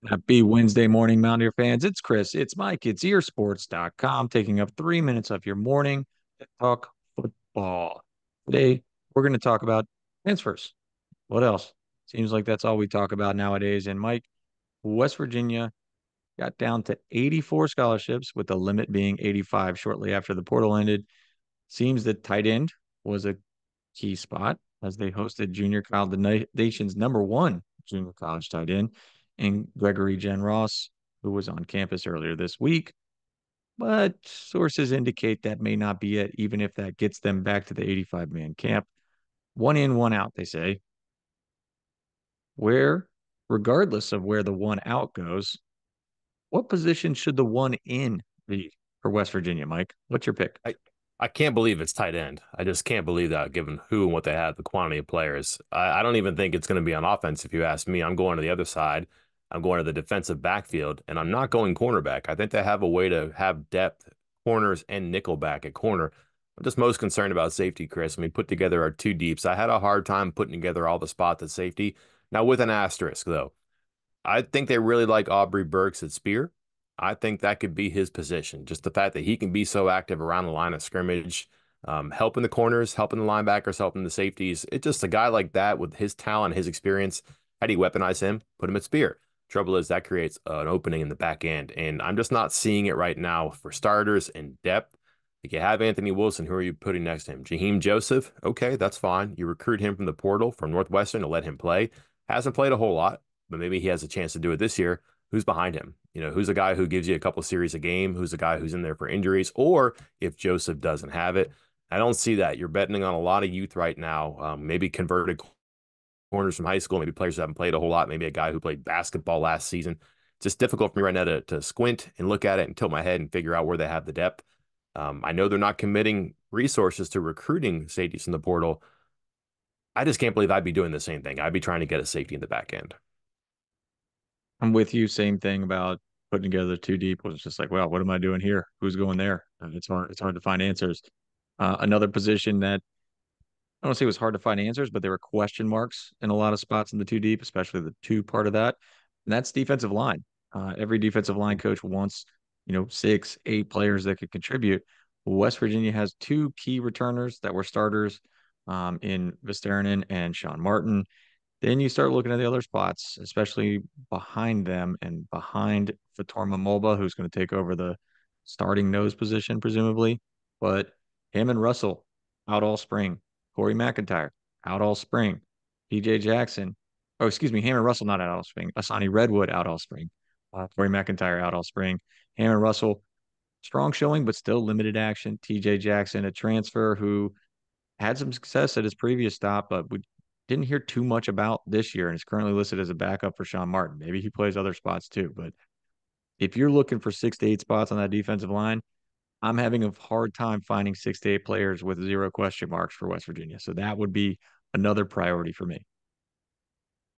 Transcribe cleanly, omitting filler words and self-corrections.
Happy Wednesday morning, Mountaineer fans. It's Chris, it's Mike, it's earsports.com, taking up 3 minutes of your morning to talk football. Today, we're going to talk about transfers. What else? Seems like that's all we talk about nowadays. And Mike, West Virginia got down to 84 scholarships, with the limit being 85 shortly after the portal ended. Seems that tight end was a key spot as they hosted junior college, the nation's number one junior college tight end, and Gregory Jen Ross, who was on campus earlier this week. But sources indicate that may not be it, even if that gets them back to the 85-man camp. One in, one out, they say. Where, regardless of where the one out goes, what position should the one in be for West Virginia, Mike? What's your pick? I I can't believe it's tight end. I just can't believe that given who and what they have, the quantity of players. I don't even think it's going to be on offense if you ask me. I'm going to the other side. I'm going to the defensive backfield, and I'm not going cornerback. I think they have a way to have depth, corners, and nickel back at corner. I'm just most concerned about safety, Chris. When we put together our two deeps, I had a hard time putting together all the spots at safety. Now, with an asterisk, though. I think they really like Aubrey Burks at Spear. I think that could be his position. Just the fact that he can be so active around the line of scrimmage, helping the corners, helping the linebackers, helping the safeties. It's just a guy like that with his talent, his experience. How do you weaponize him? Put him at Spear. Trouble is that creates an opening in the back end, and I'm just not seeing it right now for starters and depth. Like you have Anthony Wilson, who are you putting next to him? Jaheim Joseph, okay, that's fine. You recruit him from the portal from Northwestern to let him play. Hasn't played a whole lot, but maybe he has a chance to do it this year. Who's behind him? Who's a guy who gives you a couple series a game? Who's a guy who's in there for injuries? Or if Joseph doesn't have it, I don't see that. You're betting on a lot of youth right now. Maybe converted corners from high school, maybe players who haven't played a whole lot, maybe a guy who played basketball last season. It's just difficult for me right now to squint and look at it and tilt my head and figure out where they have the depth. I know they're not committing resources to recruiting safeties in the portal. I just can't believe I'd be doing the same thing. I'd be trying to get a safety in the back end. I'm with you. Same thing about putting together two deep was just like, well, what am I doing here? Who's going there? It's hard. It's hard to find answers. Another position that I don't say it was hard to find answers, but there were question marks in a lot of spots in the two deep, especially the two part of that. And that's defensive line. Every defensive line coach wants, six, eight players that could contribute. West Virginia has two key returners that were starters in Vistaranen and Sean Martin. Then you start looking at the other spots, especially behind them and behind Fatorma Mulba, who's going to take over the starting nose position, presumably. But him and Russell out all spring. Corey McIntyre out all spring. PJ Jackson. Oh, excuse me. Hammond Russell not out all spring. Asani Redwood out all spring. Corey McIntyre out all spring. Hammond Russell, strong showing, but still limited action. TJ Jackson, a transfer who had some success at his previous stop, but we didn't hear too much about this year and is currently listed as a backup for Sean Martin. Maybe he plays other spots too. But if you're looking for 6 to 8 spots on that defensive line, I'm having a hard time finding 6 to 8 players with zero question marks for West Virginia. So that would be another priority for me.